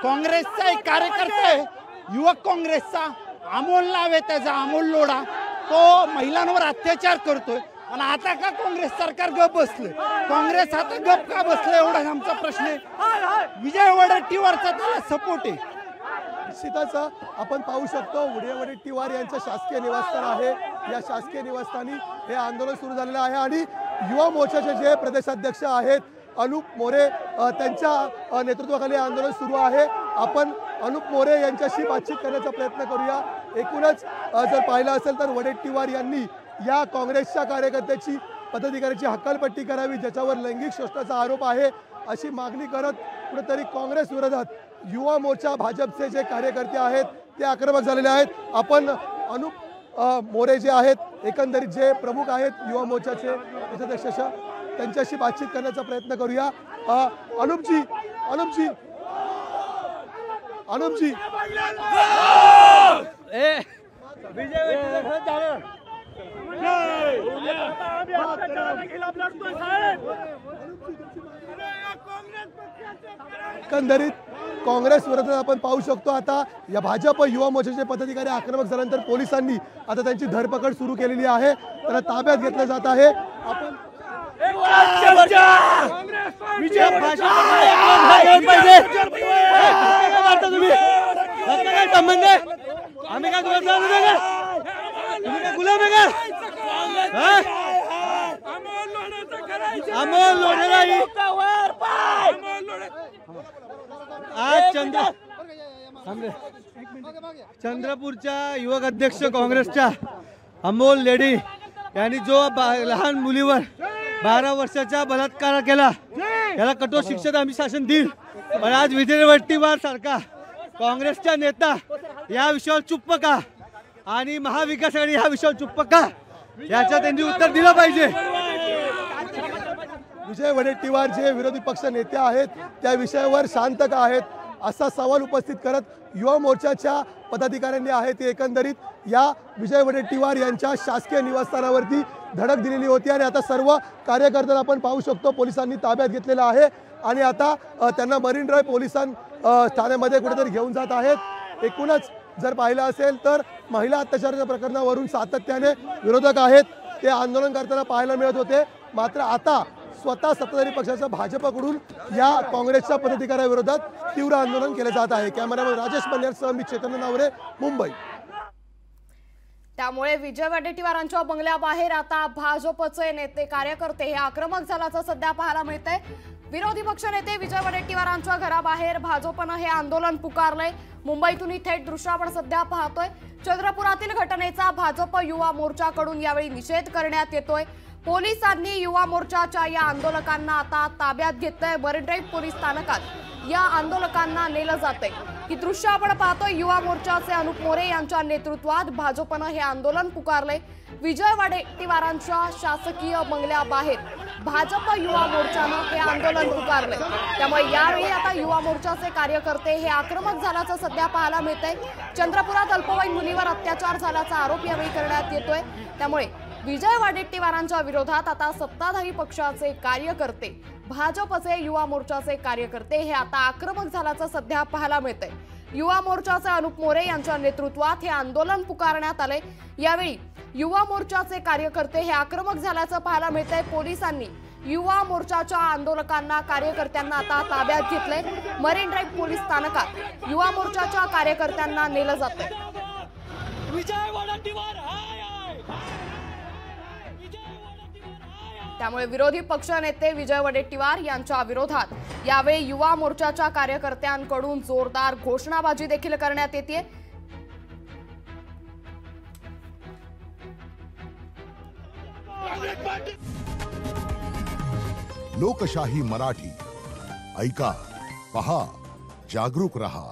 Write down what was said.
काँग्रेसचा एक कार्यकर्ता आहे, युवक काँग्रेसचा अमोल नाव आहे त्याचा, अमोल लोढा, तो महिलांवर अत्याचार करतोय। आणि आता का काँग्रेस सरकार गप बसले, काँग्रेस आता गप का बसले एवढा आमचा प्रश्न आहे। विजय वडेट्टीवारचा त्याला सपोर्ट आहे। निश्चितच आपण पाहू शकतो विजय वडेट्टीवार यांचं शासकीय निवासस्थान आहे। या शासकीय निवासस्थानी हे आंदोलन सुरू झालेलं आहे आणि युवा मोर्चाचे जे प्रदेशाध्यक्ष आहेत अनुप मोरे त्यांच्या नेतृत्वाखाली आंदोलन सुरू आहे। आपण अनुप मोरे यांच्याशी बातचीत करण्याचा प्रयत्न करूया। एकूणच जर पाहिलं असेल तर वडेट्टीवार यांनी या काँग्रेसच्या कार्यकर्त्याची पदाधिकाऱ्याची हकालपट्टी करावी, ज्याच्यावर लैंगिक शोषणाचा आरोप आहे, अशी मागणी करत कुठेतरी काँग्रेस विरोधात युवा मोर्चा भाजपचे जे कार्यकर्ते आहेत ते आक्रमक झालेले आहेत। आपण अनुप मोरे जे आहेत एकंदरीत जे प्रमुख आहेत युवा मोर्चाचे प्रदेशाध्यक्ष त्यांच्याशी बातचीत करण्याचा प्रयत्न करूया। अनुपजी एकंदरीत काँग्रेस विरोधात आपण पाहू शकतो आता या भाजप युवा मोर्चाचे पदाधिकारी आक्रमक झाल्यानंतर पोलिसांनी आता त्यांची धरपकड सुरू केलेली आहे, त्यांना ताब्यात घेतलं जात आहे। आपण आज चंद्रपूरच्या युवक अध्यक्ष काँग्रेसच्या अमोल लेडी यांनी जो लहान मुलीवर 12 वर्षाचा बलात्कार केला याला कठोर शिक्षा आम्ही शासन देईल। पण आज विजय वडेट्टीवार सारखा काँग्रेसचा नेता या विषयावर चुप्प का आणि महाविकास आघाडी या विषयावर चुप्प का, याचं त्यांनी उत्तर दिलं पाहिजे। विजय वडेट्टीवार जे विरोधी पक्ष नेते आहेत त्या विषयावर शांत का आहेत असा सवाल उपस्थित करत युवा मोर्चाच्या पदाधिकाऱ्यांनी आहे ते एकंदरीत या विजय वडेट्टीवार यांच्या शासकीय निवासस्थानावरती धडक दिलेली होती आणि आता सर्व कार्यकर्त्यांना आपण पाहू शकतो पोलिसांनी ताब्यात घेतलेलं आहे आणि आता त्यांना मरीन ड्राईव्ह पोलिसां ठाण्यामध्ये कुठेतरी घेऊन जात आहेत। एकूणच जर पाहिलं असेल तर महिला अत्याचाराच्या प्रकरणावरून सातत्याने विरोधक आहेत ते आंदोलन करताना पाहायला मिळत होते, मात्र आता स्वतः सत्ताधारी पक्षाच्या भाजपकडून या काँग्रेसच्या पदाधिकाऱ्यांविरोधात तीव्र आंदोलन केले जात आहे। कॅमेरामॅन राजेश बन्यालसह मी चैतन्य नावरे, मुंबई। त्यामुळे विजय वडेट्टीवारांच्या बंगल्याबाहेर आता भाजपचे नेते कार्यकर्ते हे आक्रमक झाल्याचं सध्या पाहायला मिळतंय। विरोधी पक्षनेते विजय वडेट्टीवारांच्या घराबाहेर भाजपनं हे आंदोलन पुकारलंय। मुंबईतून थेट दृश्य आपण सध्या पाहतोय। चंद्रपुरातील घटनेचा भाजप युवा मोर्चाकडून यावेळी निषेध करण्यात येतोय। पोलिसांनी युवा मोर्चाच्या या आंदोलकांना आता ताब्यात घेतलंय। मरीन ड्राईव्ह पोलीस स्थानकात या आंदोलकांना नेलं जातंय। ही दृश्य आपण पाहतोय। युवा मोर्चाचे अनुप मोरे यांच्या नेतृत्वात भाजपनं हे आंदोलन पुकारलंय। विजय वडेट्टीवारांच्या शासकीय बंगल्याबाहेर भाजप युवा मोर्चानं हे आंदोलन पुकारलंय। त्यामुळे यावेळी आता युवा मोर्चाचे कार्यकर्ते हे आक्रमक झाल्याचं सध्या पाहायला मिळतंय। चंद्रपुरात अल्पवयीन मुलीवर अत्याचार झाल्याचा आरोप यावेळी करण्यात येतोय। त्यामुळे विजय वडेट्टीवारांच्या विरोधात आता सत्ताधारी पक्षाचे कार्यकर्ते, भाजपचे युवा मोर्चाचे कार्यकर्ते हे आता आक्रमक झाल्याचं सध्या पाहायला मिळतंय। युवा मोर्चाचे अनुप मोरे यांच्या नेतृत्वात हे आंदोलन पुकारण्यात आले। यावेळी युवा मोर्चाचे कार्यकर्ते हे आक्रमक झाल्याचं पाहायला मिळतंय। पोलिसांनी युवा मोर्चाच्या आंदोलकांना, कार्यकर्त्यांना आता ताब्यात घेतलंय। मरीन ड्राईव्ह पोलीस स्थानकात युवा मोर्चाच्या कार्यकर्त्यांना नेलं जातंय। त्यामुळे विरोधी पक्षनेते विजय वडेट्टीवार यांच्या विरोधात यावेळी युवा मोर्चाच्या कार्यकर्त्यांकडून जोरदार घोषणाबाजी देखील करण्यात येते। लोकशाही मराठी ऐका, पहा, जागरूक रहा।